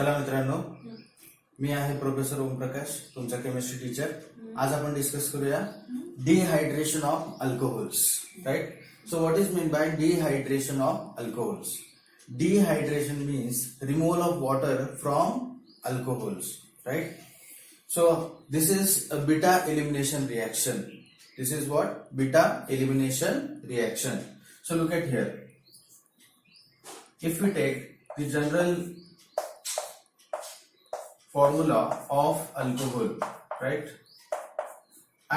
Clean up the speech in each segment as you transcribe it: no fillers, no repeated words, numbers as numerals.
चला मित्रांनो, मी आहे प्रोफेसर ओमप्रकाश, तुमचा केमिस्ट्री टीचर. आज आपण डिस्कस करूया dehydration of alcohols. Right. So what is meant by dehydration of alcohols? Dehydration means removal of water from alcohols, right? So this is a beta elimination reaction. This is what? Beta elimination reaction. So look at here. If we take the general formula of alcohol, right?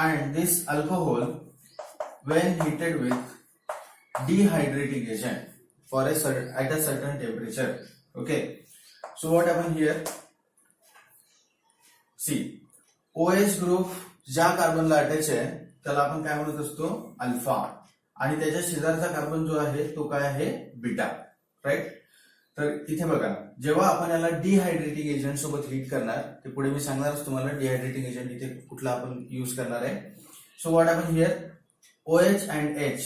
And this alcohol, when heated with dehydrating agent at a certain temperature, okay, so what happened here? See, OH group ज्या कार्बनला attach आहे त्याला आपण काय म्हणत असतो? Alpha. आणि त्याच्या शेजारचा कार्बन जो आहे तो काय आहे? बीटा. राईट. तर इथे बघा, जेव्हा आपण याला डिहायड्रेटिंग एजंट सोबत हीट करणार, ते पुढे मी सांगणारच तुम्हाला डिहायड्रेटिंग एजंट इथे कुठला आपण यूज करणार आहे. सो what happen here? OH and H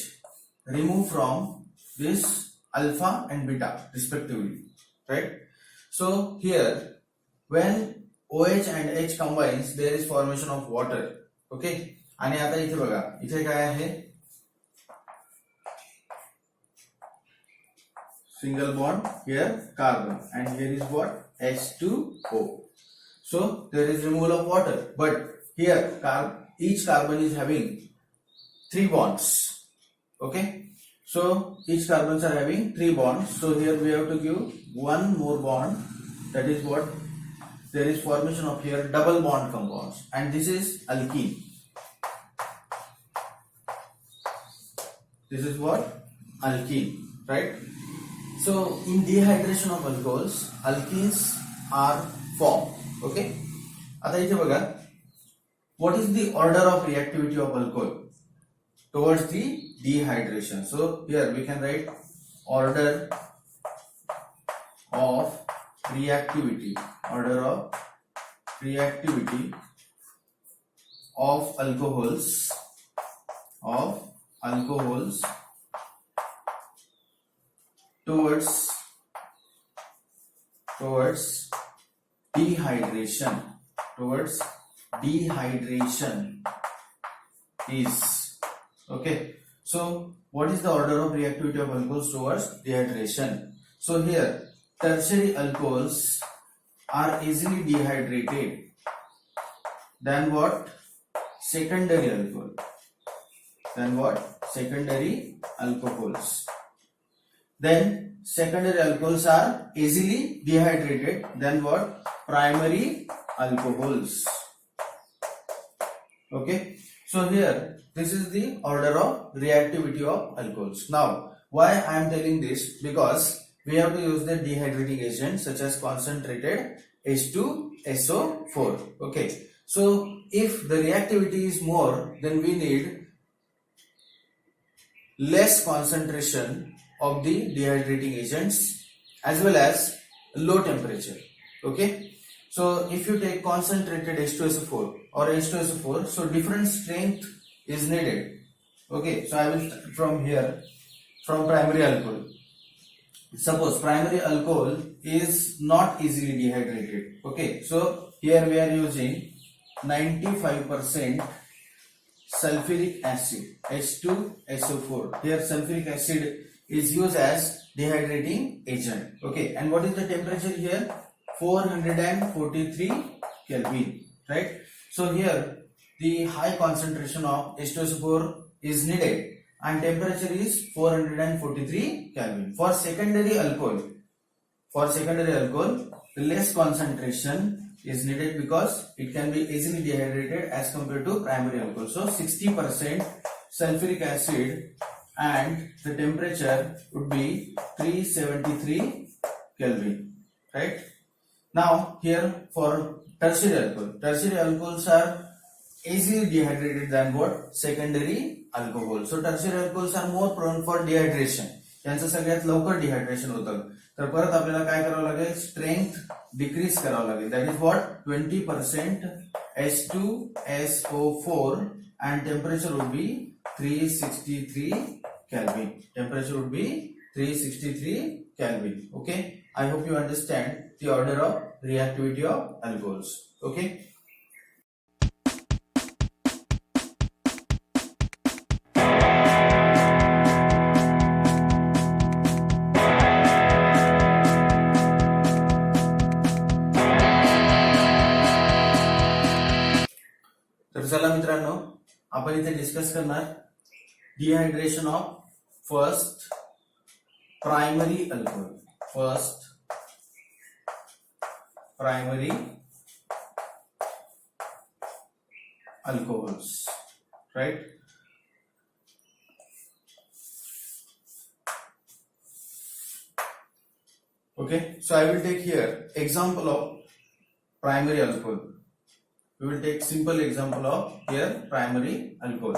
remove from this alpha and beta respectively, right? So here when OH and H combines, there is formation of water. Okay. आणि आता इथे बघा, इथे काय आहे? Single bond, here carbon, and here is what? H2O. So there is removal of water, but here each carbon is having 3 bonds. Okay, so each carbons are having 3 bonds. So here we have to give one more bond. That is what? There is formation of here double bond compounds, and this is alkene. This is what? Alkene, right? So in dehydration of alcohols, alkenes are formed. Okay. आता इथे बघा, what is the order of reactivity of alcohol towards the dehydration? So here we can write order of reactivity. Order of reactivity of alcohols towards dehydration is, okay. So what is the order of reactivity of alcohols towards dehydration? So here tertiary alcohols are easily dehydrated than what? Secondary alcohol. Secondary alcohols. Then secondary alcohols are easily dehydrated than what? Primary alcohols. Okay. So here this is the order of reactivity of alcohols. Now why I am telling this? Because we have to use the dehydrating agent such as concentrated H2SO4. Okay. So if the reactivity is more, then we need less concentration of the dehydrating agents as well as low temperature. Okay. So if you take concentrated H2SO4 or H2SO4, so different strength is needed. Okay. So I will start from here, from primary alcohol. Suppose primary alcohol is not easily dehydrated. Okay. So here we are using 95% sulfuric acid, H2SO4. Here sulfuric acid is used as dehydrating agent. Okay. And what is the temperature here? 443 Kelvin. Right. So here the high concentration of H2SO4 is needed and temperature is 443 Kelvin. For secondary alcohol, the less concentration is needed because it can be easily dehydrated as compared to primary alcohol. So 60% sulfuric acid and the temperature would be 373 Kelvin. Right. Now here for tertiary alcohols are easily dehydrated than what? Secondary alcohol. So tertiary alcohols are more prone for dehydration. यांचं सगळ्यात लवकर dehydration होतं. तर परत आपल्याला काय करावं लागेल? स्ट्रेंथ डिक्रीज करावं लागेल. That is what? 20% H2SO4 and temperature would be 363 Kelvin. Okay. I hope you understand the order of reactivity of alcohols. Okay. तर चला मित्रांनो, आपण इथे डिस्कस करणार dehydration of first primary alcohol. First primary alcohols, right? Okay, so I will take here example of primary alcohol. We will take simple example of here primary alcohol.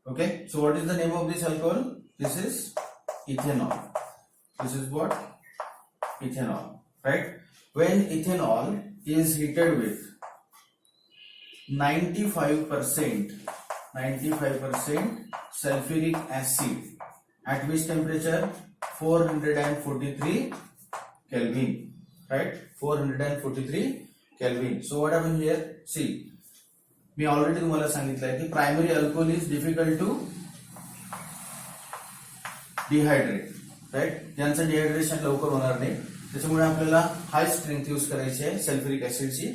Okay, so what is the name of this alcohol? This is ethanol. This is what? Ethanol, right? When ethanol is heated with 95% sulfuric acid at which temperature? 443 Kelvin, right? 443 Kelvin. So what happened here? See, मी already तुम्हाला सांगितलंय की primary alcohol is difficult to dehydrate, right? यांचं dehydration लवकर होणार नाही, त्याच्यामुळे आपल्याला हाय स्ट्रेंथ यूज करायची आहे sulphuric ऍसिडची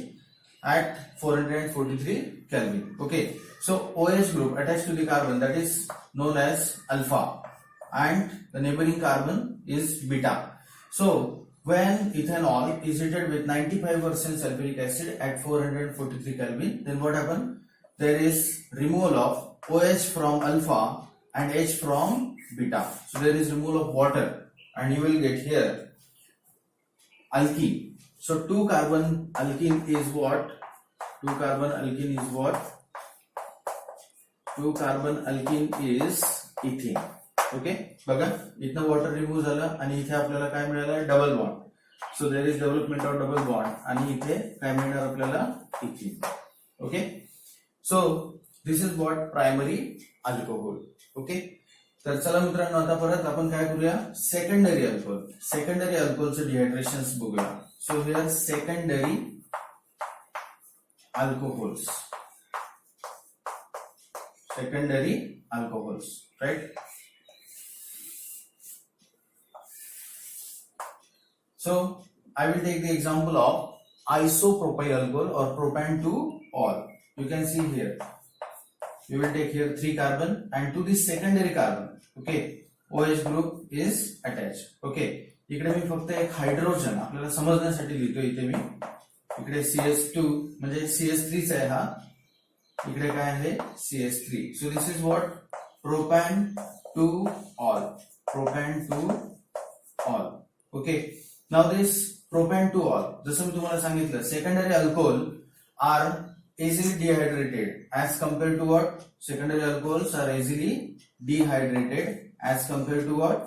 at 443 Kelvin. Okay, so OH group attached to the carbon, that is known as alpha, and the neighboring carbon is beta. So when ethanol is heated with 95% sulfuric acid at 443 Kelvin, then what happens? There is removal of OH from alpha and H from beta. So there is removal of water, and you will get here alkene. So 2 carbon alkene is what? 2 carbon alkene is what? 2 carbon alkene is ethene. Okay, बघा इथनं water remove झालं आणि इथे आपल्याला काय मिळालं? Double bond. So there is development of double bond आणि इथे काय मिळणार आपल्याला? Ethane. Okay, so this is what primary alcohol. Okay, तर चला मित्रांनो, आता परत आपण काय करूया? Secondary alcohol. सेकंडरी अल्कोहोलचं डिहायड्रेशन बघूया. So here secondary alcohols. Secondary alcohols, right? So I will take the example of isopropyl alcohol or propan-2-ol. You can see here. You will take here 3 carbon, and to this secondary carbon, okay, OH group is attached. Okay, इकडे मी फक्त एक hydrogen आपल्याला समजण्यासाठी लिहितो. इथे मी इकडे CS2 म्हणजे CS3 चा आहे हा, इकडे काय आहे? CS3. So this is what? propan-2-ol. propan-2-ol. Okay, now this propan-2-ol, जसं मी तुम्हाला सांगितलं, secondary alcohol are easily dehydrated as compared to what? Secondary alcohols are easily dehydrated as compared to what?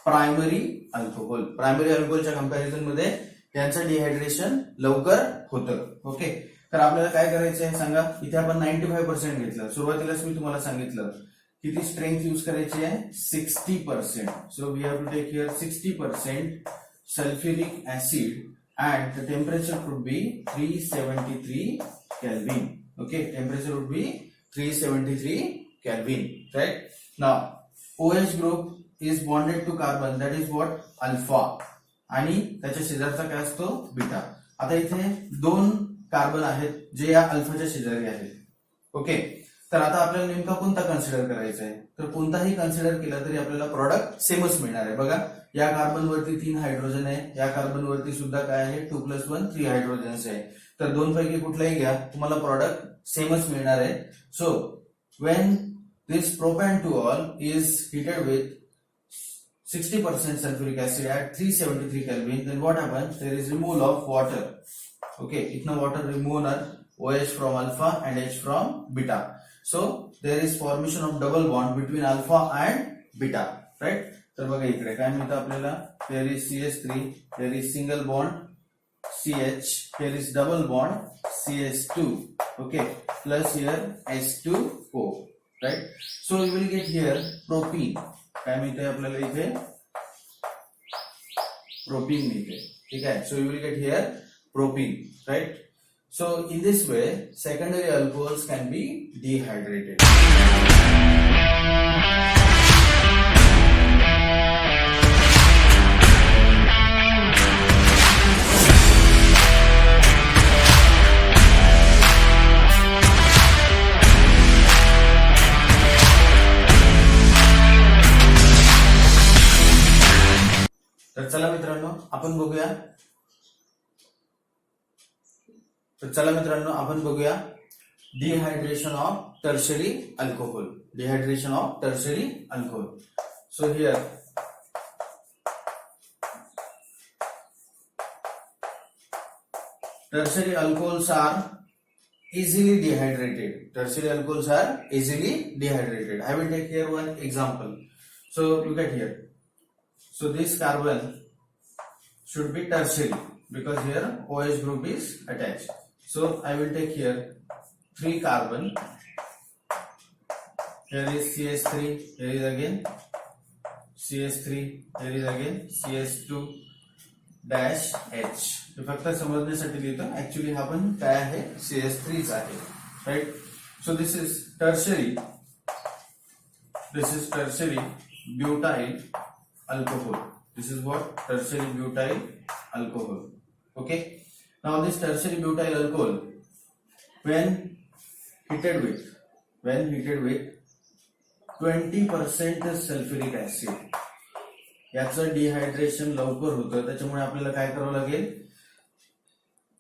Primary alcohol. Primary alcohol च्या comparison मध्ये त्यांचं dehydration लवकर होतं. Okay, तर आपल्याला काय करायचं आहे सांगा? इथे आपण 95% घेतलं. सुरुवातीलाच मी तुम्हाला सांगितलं किती स्ट्रेंथ यूज करायची आहे? 60%. So we have to take here 60% sulphuric acid and the temperature would be 373 Kelvin. Okay, temperature would be 373 Kelvin, right? Now OH group is bonded to carbon, that is what? Alpha, आणि त्याच्या शेजारचा काय असतो? Beta. आता इथे 2 carbon आहेत जे या अल्फाच्या शेजारी आहेत. ओके, तर आता आपल्याला नेमका कोणता कन्सिडर करायचा आहे? तर कोणताही कन्सिडर केला तरी आपल्याला प्रॉडक्ट सेमच मिळणार आहे. बघा, या कार्बन वरती 3 हायड्रोजन आहे, या कार्बन वरती सुद्धा काय आहे? 2+1 3 हायड्रोजन्स आहे. तर दोन पैकी कुठलाही घ्या, तुम्हाला प्रॉडक्ट सेमच मिळणार आहे. So when this propan-2-ol is heated with 60% sulfuric acid at 373 Kelvin, then what happens? There is removal of water. Okay, itna water remove OH from alpha and H from beta. So there is formation of double bond between alpha and beta, right? तर बघा इकडे काय मिळतं आपल्याला? There is CS3, there is single bond CH, there is double bond CH2. Okay, plus here H2O, right? So you will get here propene. काय मिळते आपल्याला इथे propene मिळते, ठीक आहे. So you will get here propene, right? So in this way secondary alcohols can be dehydrated. तर चला मित्रांनो आपण बघूया dehydration of tertiary alcohol. Dehydration of tertiary alcohol. So here tertiary alcohols are easily dehydrated. Tertiary alcohols are easily dehydrated. I will take here one example. So look at here. So this carbon should be tertiary because here OH group is attached. So I will take here 3 carbon. Here is CH3. Here is again CH3. Here is again CH2 dash H. फक्त समजण्यासाठी लिहितो. Actually हा पण काय आहे CH3 आहे, right. So this is tertiary butyl alcohol. This is what tertiary butyl alcohol. Okay. Now this tertiary butyl alcohol, when heated with 20% sulfuric acid, याचं dehydration लवकर होतं. त्याच्यामुळे आपल्याला काय करावं लागेल,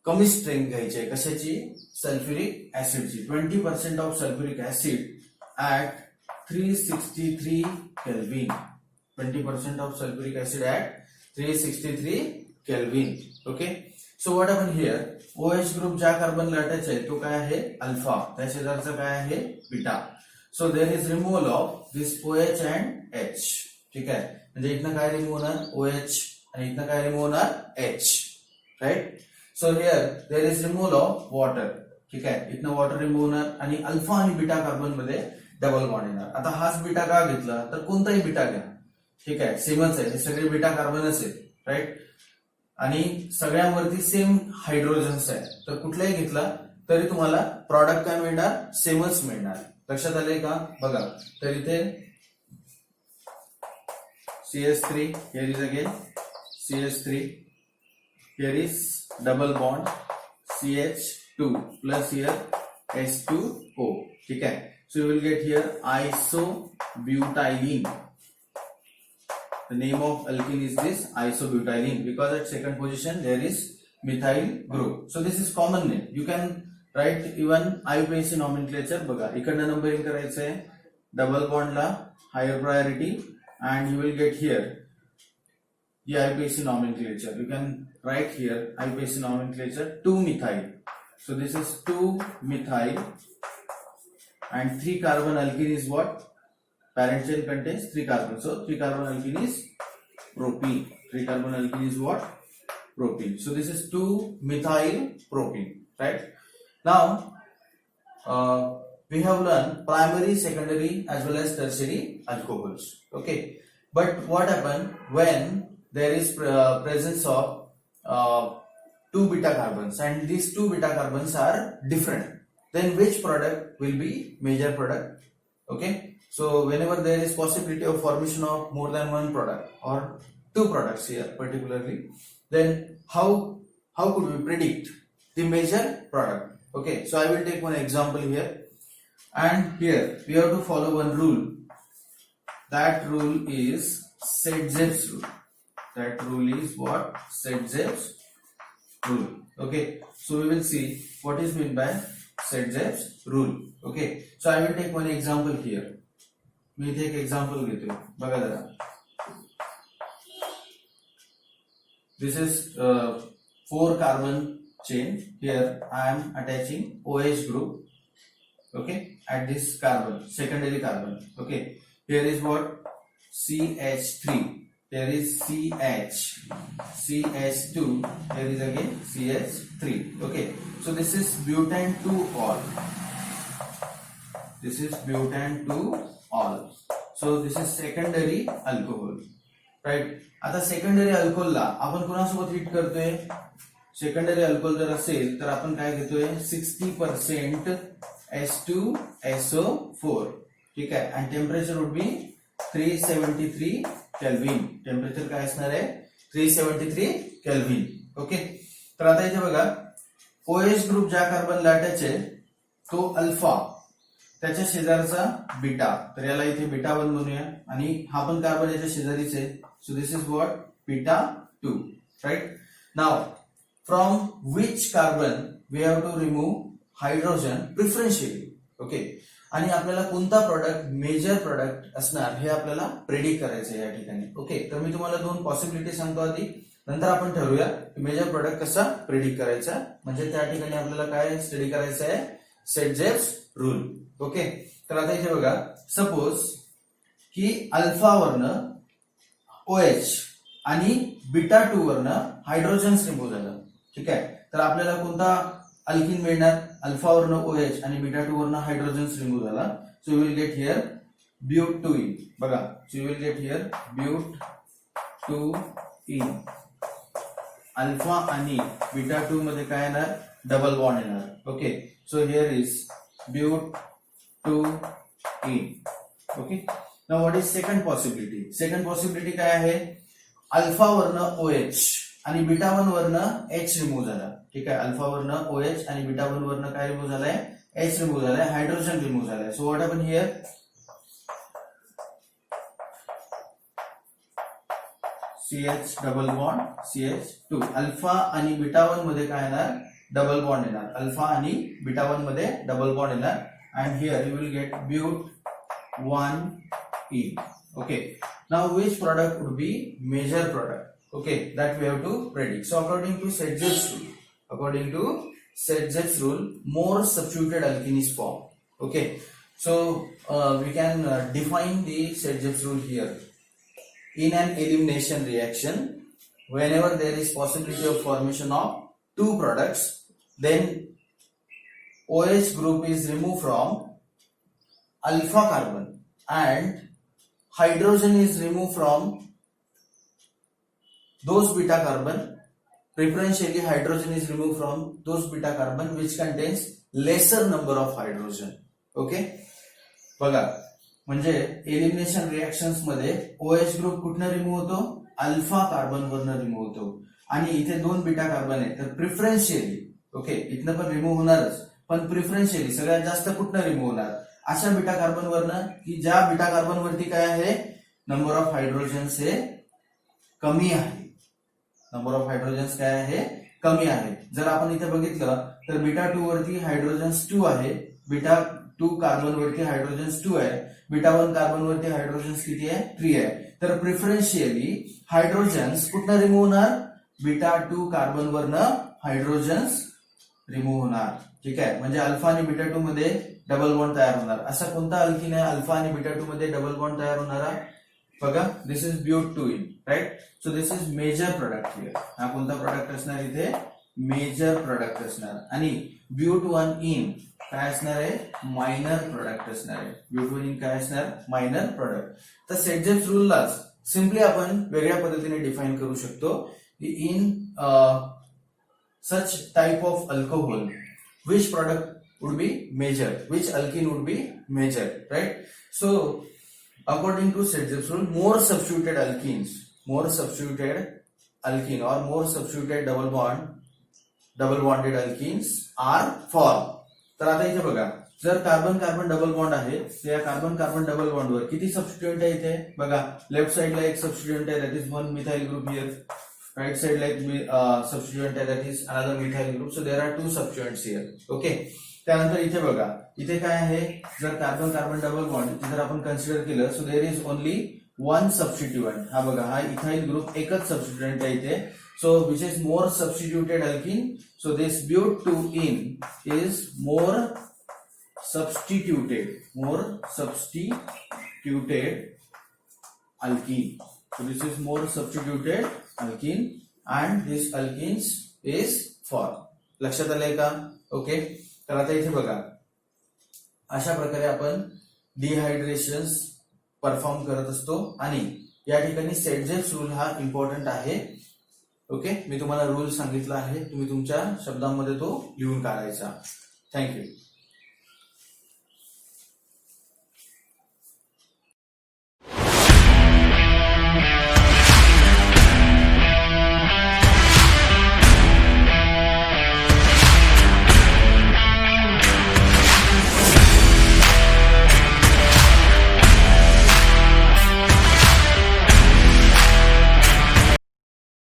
कमी स्ट्रेंथ घ्यायची आहे. कशाची? सल्फ्युरिक ऍसिडची. 20% of sulphuric acid at 363 kelvin. 20% of sulfuric acid at 363 Kelvin. Okay. So what happened here? OH group ज्या कार्बनला अटॅच आहे तो काय आहे अल्फा. त्या शेजारचा काय आहे beta. So there is removal of this OH and H. ठीक आहे. म्हणजे इथनं काय रिमूव्ह होणार OH आणि इथनं काय रिमूव्ह होणार H. Right. So here there is removal of water. ठीक आहे. इथनं वॉटर रिमूव्ह होणार आणि अल्फा आणि बीटा कार्बन मध्ये डबल बॉन्ड येणार. आता हाच बीटा का घेतला तर कोणताही बीटा घ्या, ठीक आहे, सेमच आहे. हे सगळे बीटा कार्बनच आहेत, राईट. आणि सगळ्यांवरती सेम हायड्रोजन्स आहे. तर कुठलाही घेतला तरी तुम्हाला प्रॉडक्ट काय मिळणार, सेमच मिळणार. लक्षात आलंय का? बघा, तर इथे CH3, here is again CH3, here is double bond CH2 plus here H2O. ठीक आहे. So you will get here isobutylene. The name of alkene is this isobutylene because at second position there is methyl group. So this is common name. You can write even IUPAC nomenclature. बघा, इकडनं numbering करायचं आहे. Double बॉन्डला higher priority and you will get here the IUPAC nomenclature. You can write here IUPAC nomenclature 2-methyl. So this is 2-methyl and 3 carbon alkene is what? Parent chain contains 3 carbon. So 3 carbon alkene is propene. 3 carbon alkene is what? Propene. So this is 2-methyl propene, right? Now we have learned primary, secondary as well as tertiary alcohols. Okay, but what happens when there is presence of 2 beta carbons and these 2 beta carbons are different? Then which product will be major product? Okay, so whenever there is possibility of formation of more than one product or 2 products here particularly, then how could we predict the major product? Okay, so I will take one example here. And here we have to follow one rule. That rule is Set-Zepf's rule. That rule is what? Set-Zepf's rule. Okay. So we will see what is meant by Set-Zepf's rule. Okay. So I will take one example here. मी इथे एक example घेतो. बघा जरा. This is 4 carbon chain. Here I am attaching OH group. Okay, at this carbon, secondary carbon. Okay, here is what? CH3. Here is CH, CH2. Here is again CH3. Okay, so this is butane 2-ol. this is butan-2-ol. So this is secondary alcohol, right? आता secondary अल्कोहोलला आपण कोणासोबत heat करतोय? Secondary alcohol जर असेल तर आपण काय घेतोय? 60% H2SO4, ठीक आहे. आणि temperature would be 373 kelvin. Temperature काय असणार आहे? 373 केल्विन. ओके. तर आता इथे बघा, OH ग्रुप ज्या कार्बनला अटॅच आहे तो अल्फा, त्याच्या शेजारचा बीटा, तर याला इथे बीटा 1 म्हणूया. आणि हा पण कार्बन याच्या शेजारीच आहे. So this is what? Beta 2, right? नाव from which carbon we have to remove hydrogen preferentially. Okay. आणि आपल्याला कोणता प्रोडक्ट मेजर प्रोडक्ट असणार हे आपल्याला प्रेडिक्ट करायचं आहे या ठिकाणी. ओके. तर मी तुम्हाला 2 पॉसिबिलिटी सांगतो आधी, नंतर आपण ठरवूया की मेजर प्रोडक्ट कसा प्रेडिक्ट करायचा. म्हणजे त्या ठिकाणी आपल्याला काय स्टडी करायचं आहे? सेट-जेव्स रूल. ओके. तर आता इथे बघा, सपोज की अल्फा वरनं OH आणि बीटा 2 वरनं हायड्रोजन रिमूव्ह झालं, ठीक आहे. तर आपल्याला कोणता अल्किन मिळणार? अल्फा वरनं OH आणि बीटा 2 वरनं हायड्रोजन रिमूव्ह झाला. So you will get here but two ene. बघा, so you will get here but two ene. Alpha आणि बीटा 2 मध्ये काय येणार? डबल बॉन्ड येणार. Okay. So here is but two ene. Okay. Now what is second possibility? Second possibility काय आहे? Alpha वरनं OH आणि बीटा 1 वरनं H रिमूव्ह झाला, ठीक आहे. अल्फा वरनं OH आणि बीटा 1 वरनं काय रिमूव्ह झालाय? H रिमूव्ह झालाय, हायड्रोजन रिमूव्ह झालाय. So what happen here? CH double bond CH2. Alpha आणि बीटा 1 मध्ये काय येणार? डबल बॉन्ड येणार. अल्फा आणि बीटा 1 मध्ये डबल बॉन्ड येणार. And here you will get but one ene. Okay. Now which product would be major product? Okay, that we have to predict. So according to Set-Jeffs rule, more substituted alkene is formed. Okay. So we can define the Set-Jeffs rule here. In an elimination reaction, whenever there is possibility of formation of 2 products, then OH group is removed from alpha carbon and hydrogen is removed from those beta carbon. Preferentially hydrogen is removed from those beta carbon which contains lesser number of hydrogen. Okay. बघा, म्हणजे elimination reactions मध्ये OH group कुठनं remove होतो? Alpha carbon वरनं remove होतो. आणि इथे 2 beta carbon आहेत, तर प्रिफरन्शियली, ओके, इथनं पण रिमूव्ह होणारच, पण प्रिफरन्शियली सगळ्यात जास्त कुठनं रिमूव्ह होणार? अशा बीटा कार्बन वरनं की ज्या बीटा कार्बन वरती काय आहे? नंबर ऑफ हायड्रोजन्स हे कमी आहे. नंबर ऑफ हायड्रोजन्स काय आहे? कमी आहे. जर आपण इथे बघितलं तर बीटा 2 वरती हायड्रोजन्स 2 आहे, बीटा 2 कार्बन वरती हायड्रोजन्स 2 आहे, बीटा 1 कार्बन वरती हायड्रोजन्स किती आहे? 3 आहे. तर प्रिफरन्शियली हायड्रोजन्स कुठनं रिमूव्ह होणार? बीटा 2 कार्बन वरनं हायड्रोजन्स रिमूव्ह होणार, ठीक आहे. म्हणजे अल्फा आणि बीटा 2 मध्ये डबल बॉन्ड तयार होणार. असा कोणता अल्किन आहे अल्फा आणि बीटा 2 मध्ये डबल बॉन्ड तयार होणारा? बघा, this is but two ene, right? So this is major product here. हा कोणता प्रोडक्ट असणार? इथे मेजर प्रोडक्ट असणार. आणि ब्यूट-1-इन काय असणार आहे? मायनर प्रोडक्ट असणार आहे. ब्यूट-1-इन काय असणार? Minor product. तर सेट-जेव्स रूललाच सिम्पली आपण वेगळ्या पद्धतीने डिफाइन करू शकतो की इन such type of alcohol, which product would be major, which alkene would be major, right? So according to Set-Jeffs rule, more substituted alkene or more substituted double bonded alkenes are formed. तर आता इथे बघा, जर carbon carbon double bond आहे, तर या carbon carbon double bond वर किती सबस्टिट्यूएंट आहे? इथे बघा, लेफ्ट साइडला एक सबस्टिट्यूएंट आहे, that is 1 methyl group here. Right side like substituent that is another methyl group. So there are 2 substituents here. Okay. त्यानंतर इथे बघा, इथे काय आहे? जर कार्बन कार्बन डबल बॉन्ड जर आपण कन्सिडर केलं, so there is only 1 substituent. हा बघा, हा इथाइल ग्रुप एकच सबस्टिट्यूएंट आहे इथे. So which is more substituted alkene. So this but two ene is more substituted alkene. So this is more substituted alkene and this alkenes is formed. लक्षात आलंय का? Okay. तर आता इथे बघा, अशा प्रकारे आपण डिहायड्रेशन परफॉर्म करत असतो आणि या ठिकाणी सेडजेक्स रूल हा इम्पॉर्टंट आहे. ओके, मी तुम्हाला रूल सांगितला आहे, तुम्ही तुमच्या शब्दांमध्ये तो लिहून काढायचा. थँक्यू.